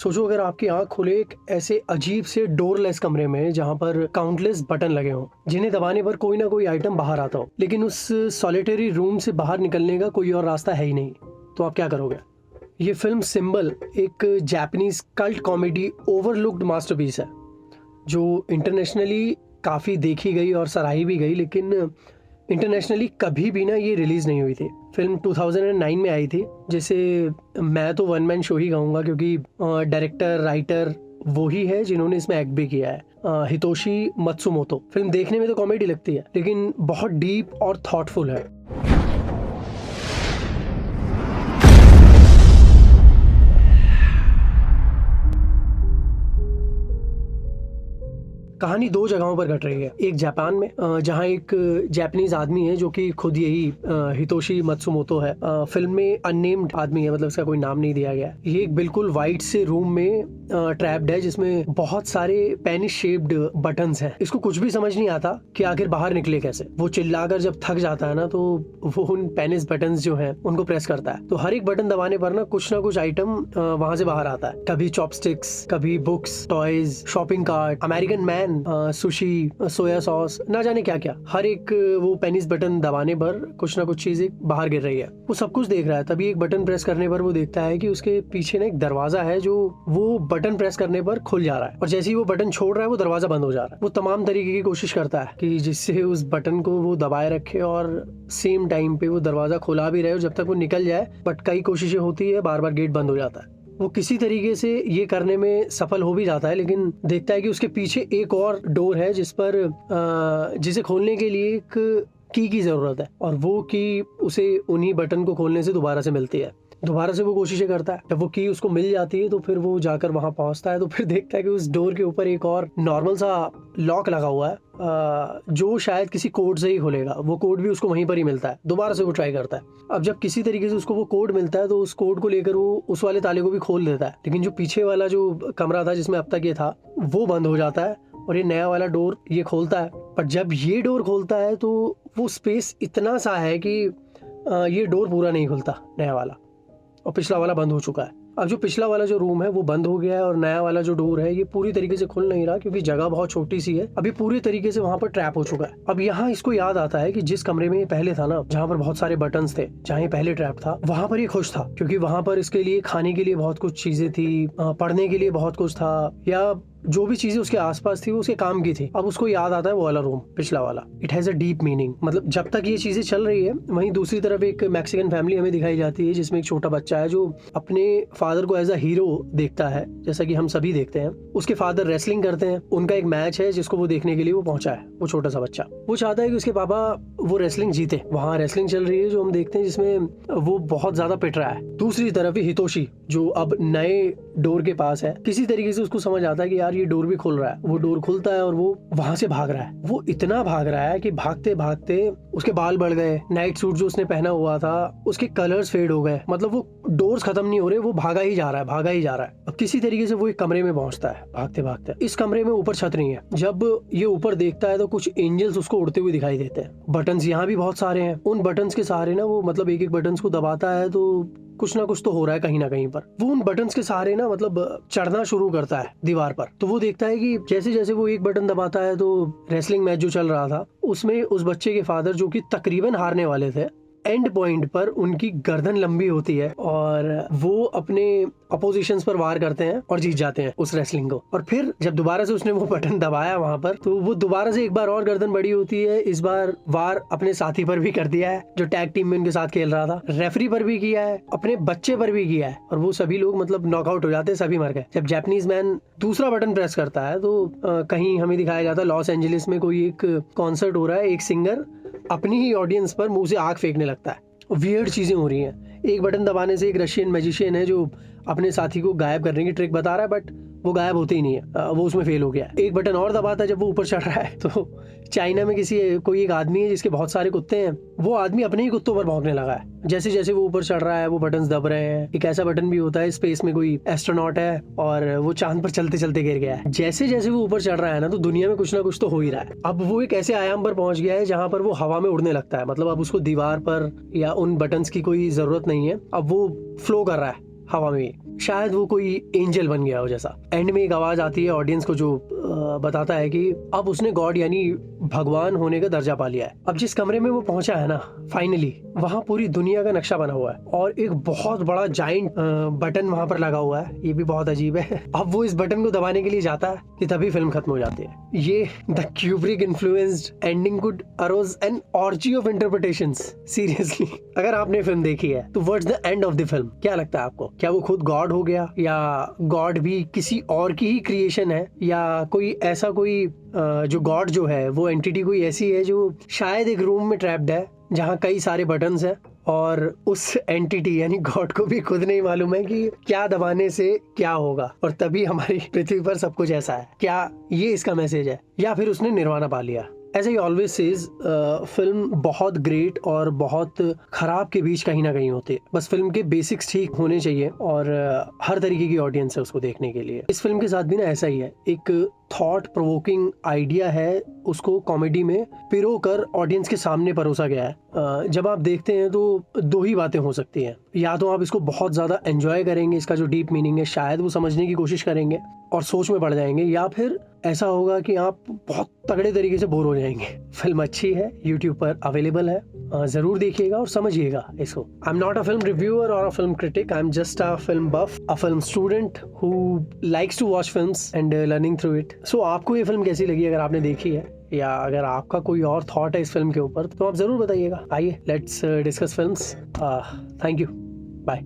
सोचो अगर आपकी आंख खुले एक ऐसे अजीब से डोरलेस कमरे में जहां पर काउंटलेस बटन लगे हों जिन्हें दबाने पर कोई ना कोई आइटम बाहर आता हो, लेकिन उस सॉलिटरी रूम से बाहर निकलने का कोई और रास्ता है ही नहीं, तो आप क्या करोगे? ये फिल्म सिंबल एक Japanese cult comedy overlooked masterpiece है जो इंटरनेशनली काफ़ी देखी गई और सराही भी गई, लेकिन इंटरनेशनली कभी भी ना ये रिलीज़ नहीं हुई थी। फिल्म 2009 में आई थी, जिसे मैं तो वन मैन शो ही कहूँगा क्योंकि डायरेक्टर राइटर वो ही है जिन्होंने इसमें एक्ट भी किया है, हितोशी मत्सुमोतो। फिल्म देखने में तो कॉमेडी लगती है लेकिन बहुत डीप और थॉटफुल है। कहानी दो जगहों पर घट रही है। एक जापान में जहाँ एक जापानीज आदमी है जो कि खुद यही हितोशी मत्सुमोतो है। फिल्म में अननेम्ड आदमी है, मतलब इसका कोई नाम नहीं दिया गया। ये एक बिल्कुल वाइट से रूम में ट्रैप्ड है जिसमें बहुत सारे पेनिस शेप्ड बटन्स हैं। इसको कुछ भी समझ नहीं आता कि आखिर बाहर निकले कैसे। वो चिल्लाकर जब थक जाता है ना तो वो उन पेनिस बटन्स जो हैं उनको प्रेस करता है, तो हर एक बटन दबाने पर ना कुछ आइटम वहां से बाहर आता है। कभी चॉपस्टिक्स, कभी books, toys, shopping cart, American man, sushi, soya sauce, ना जाने क्या क्या। हर एक वो पेनिस बटन दबाने पर कुछ ना कुछ चीजें बाहर गिर रही है। वो सब कुछ देख रहा है, तभी एक बटन प्रेस करने पर वो देखता है कि उसके पीछे ना एक दरवाजा है जो वो बटन प्रेस करने पर खुल जा रहा है, और जैसे ही वो बटन छोड़ रहा है वो दरवाजा बंद हो जा रहा है। वो तमाम तरीके की कोशिश करता है कि जिससे उस बटन को वो दबाए रखे और सेम टाइम पे वो दरवाजा खुला भी रहे और जब तक वो निकल जाए, बट कई कोशिशें होती है, बार बार गेट बंद हो जाता है। वो किसी तरीके से ये करने में सफल हो भी जाता है, लेकिन देखता है कि उसके पीछे एक और डोर है जिसे खोलने के लिए एक की जरूरत है, और वो की उसे उन्हीं बटन को खोलने से दोबारा से मिलती है। दोबारा से वो कोशिशें करता है, जब वो की उसको मिल जाती है तो फिर वो जाकर वहां पहुंचता है, तो फिर देखता है कि उस डोर के ऊपर एक और नॉर्मल सा लॉक लगा हुआ है जो शायद किसी कोड से ही खुलेगा। वो कोड भी उसको वहीं पर ही मिलता है। दोबारा से वो ट्राई करता है। अब जब किसी तरीके से उसको वो कोड मिलता है तो उस कोड को लेकर वो उस वाले ताले को भी खोल देता है, लेकिन जो पीछे वाला जो कमरा था जिसमें अब तक ये था वो बंद हो जाता है और ये नया वाला डोर ये खोलता है। पर जब ये डोर खोलता है तो वो स्पेस इतना सा है कि ये डोर पूरा नहीं खुलता, नया वाला, और पिछला वाला बंद हो चुका है। अब जो पिछला वाला जो रूम है वो बंद हो गया है और नया वाला जो डोर है ये पूरी तरीके से खुल नहीं रहा क्योंकि जगह बहुत छोटी सी है। अभी पूरी तरीके से वहां पर ट्रैप हो चुका है। अब यहाँ इसको याद आता है कि जिस कमरे में ये पहले था ना, जहाँ पर बहुत सारे बटन्स थे, जहाँ ये पहले ट्रैप था, वहां पर ये खुश था क्योंकि वहां पर इसके लिए खाने के लिए बहुत कुछ चीजें थी, पढ़ने के लिए बहुत कुछ था, या जो भी चीजें उसके आसपास थी वो उसके काम की थी। अब उसको याद आता है वो वाला रूम, पिछला वाला। It has a deep meaning. मतलब जब तक ये चीजें चल रही है, वहीं दूसरी तरफ एक मैक्सिकन फैमिली हमें दिखाई जाती है जिसमें एक छोटा बच्चा है जो अपने फादर को एज अ हीरो देखता है, जैसा कि हम सभी देखते हैं। उसके फादर रेसलिंग करते हैं, उनका एक मैच है जिसको वो देखने के लिए वो पहुंचा है। वो छोटा सा बच्चा वो चाहता है कि उसके पापा वो रेसलिंग जीते। वहाँ रेसलिंग चल रही है जो हम देखते हैं, जिसमें वो बहुत ज्यादा पिट रहा है। दूसरी तरफ ही हितोशी जो अब नए डोर के पास है, किसी तरीके से उसको समझ आता है कि यार ये डोर भी खुल रहा है। वो डोर खुलता है और वो वहां से भाग रहा है। वो इतना भाग रहा है कि भागते भागते उसके बाल बढ़ गए, नाइट सूट जो उसने पहना हुआ था उसके कलर्स फेड हो गए। मतलब वो डोर्स खत्म नहीं हो रहे, वो भागा ही जा रहा है, भागा ही जा रहा है। अब किसी तरीके से वो एक कमरे में पहुंचता है भागते भागते। इस कमरे में ऊपर छत नहीं है। जब ये ऊपर देखता है तो कुछ एंजल्स उसको उड़ते हुए दिखाई देते हैं। बटन्स यहाँ भी बहुत सारे हैं। उन बटन्स के सहारे ना वो मतलब एक एक बटन्स को दबाता है तो कुछ ना कुछ तो हो रहा है कहीं ना कहीं पर। वो उन बटन्स के सहारे ना मतलब चढ़ना शुरू करता है दीवार पर। तो वो देखता है कि जैसे जैसे वो एक बटन दबाता है तो रेसलिंग मैच जो चल रहा था उसमें उस बच्चे के फादर जो कि तकरीबन हारने वाले थे, एंड पॉइंट पर उनकी गर्दन लंबी होती है और वो अपने अपोजिशंस पर वार करते हैं और जीत जाते हैं उस रेसलिंग को। और फिर जब दोबारा से उसने वो बटन दबाया वहां पर, तो वो दोबारा से एक बार और गर्दन बड़ी होती है। इस बार वार अपने साथी पर भी कर दिया है जो टैग टीम में उनके साथ खेल रहा था, रेफरी पर भी किया है, अपने बच्चे पर भी किया है, और वो सभी लोग मतलब नॉकआउट हो जाते हैं, सभी मर गए। जब जापानीज मैन दूसरा बटन प्रेस करता है तो कहीं हमें दिखाया जाता है लॉस एंजलिस में कोई एक कॉन्सर्ट हो रहा है। एक सिंगर अपनी ही ऑडियंस पर मुंह से आग फेंकने लगता है। वियर्ड चीजें हो रही हैं। एक बटन दबाने से एक रशियन मैजिशियन है जो अपने साथी को गायब करने की ट्रिक बता रहा है, बट वो गायब होते ही नहीं है, वो उसमें फेल हो गया। एक बटन और दबाता है जब वो ऊपर चढ़ रहा है तो चाइना में कोई एक आदमी है जिसके बहुत सारे कुत्ते हैं, वो आदमी अपने ही कुत्तों पर भौंकने लगा है। जैसे जैसे वो ऊपर चढ़ रहा है वो बटन दब रहे हैं। एक ऐसा बटन भी होता है स्पेस में, कोई एस्ट्रोनॉट है और वो चांद पर चलते चलते गिर गया है। जैसे जैसे वो ऊपर चढ़ रहा है ना तो दुनिया में कुछ ना कुछ तो हो ही रहा है। अब वो एक ऐसे आयाम पर पहुंच गया है जहां पर वो हवा में उड़ने लगता है। मतलब अब उसको दीवार पर या उन बटन्स की कोई जरूरत नहीं है, अब वो फ्लो कर रहा है हवा में, शायद वो कोई एंजल बन गया हो जैसा। एंड में एक आवाज आती है ऑडियंस को जो बताता है कि अब उसने गॉड यानी भगवान होने का दर्जा पा लिया है। अब जिस कमरे में वो पहुंचा है ना फाइनली, वहां पूरी दुनिया का नक्शा बना हुआ है और एक बहुत बड़ा जाइंट बटन वहां पर लगा हुआ है। ये भी बहुत अजीब है। अब वो इस बटन को दबाने के लिए जाता है कि तभी फिल्म खत्म हो जाती है। ये the Kubrick influenced ending could arose an orgy of interpretations. Seriously, अगर आपने फिल्म देखी है तो what's the end of the film? क्या लगता है आपको? क्या वो खुद गॉड हो गया, या गॉड भी किसी और की ही क्रिएशन है, या कोई ऐसा कोई जो गॉड जो है वो एंटिटी कोई ऐसी है जो शायद एक रूम में ट्रैप्ड है जहाँ कई सारे बटन्स हैं और उस एंटिटी यानी गॉड को भी खुद नहीं मालूम है कि क्या दबाने से क्या होगा और तभी हमारी पृथ्वी पर सब कुछ ऐसा है। क्या ये इसका मैसेज है, या फिर उसने निर्वाणा पा लिया? As I always says, film बहुत ग्रेट और बहुत खराब के बीच कहीं ना कहीं होती है। बस फिल्म के बेसिक्स ठीक होने चाहिए और हर तरीके की ऑडियंस है उसको देखने के लिए। इस फिल्म के साथ भी ना ऐसा ही है, एक थॉट प्रोवोकिंग आइडिया है, उसको कॉमेडी में पिरो कर ऑडियंस के सामने परोसा गया है। जब आप देखते हैं तो दो ही बातें हो सकती हैं, या तो आप इसको बहुत ज़्यादा एंजॉय करेंगे, इसका जो डीप मीनिंग है शायद वो समझने की कोशिश करेंगे और सोच में पड़ जाएंगे, या फिर ऐसा होगा कि आप बहुत तगड़े तरीके से बोर हो जाएंगे। फिल्म अच्छी है, यूट्यूब पर अवेलेबल है, जरूर देखिएगा और समझिएगा इसको। I am not a film reviewer और a film critic, I am just a film buff, a film student who likes to watch films and learning through it. So आपको ये फिल्म कैसी लगी? अगर आपने देखी है या अगर आपका कोई और थॉट है इस फिल्म के ऊपर तो आप जरूर बताइएगा। आइए let's discuss films. Thank you, bye.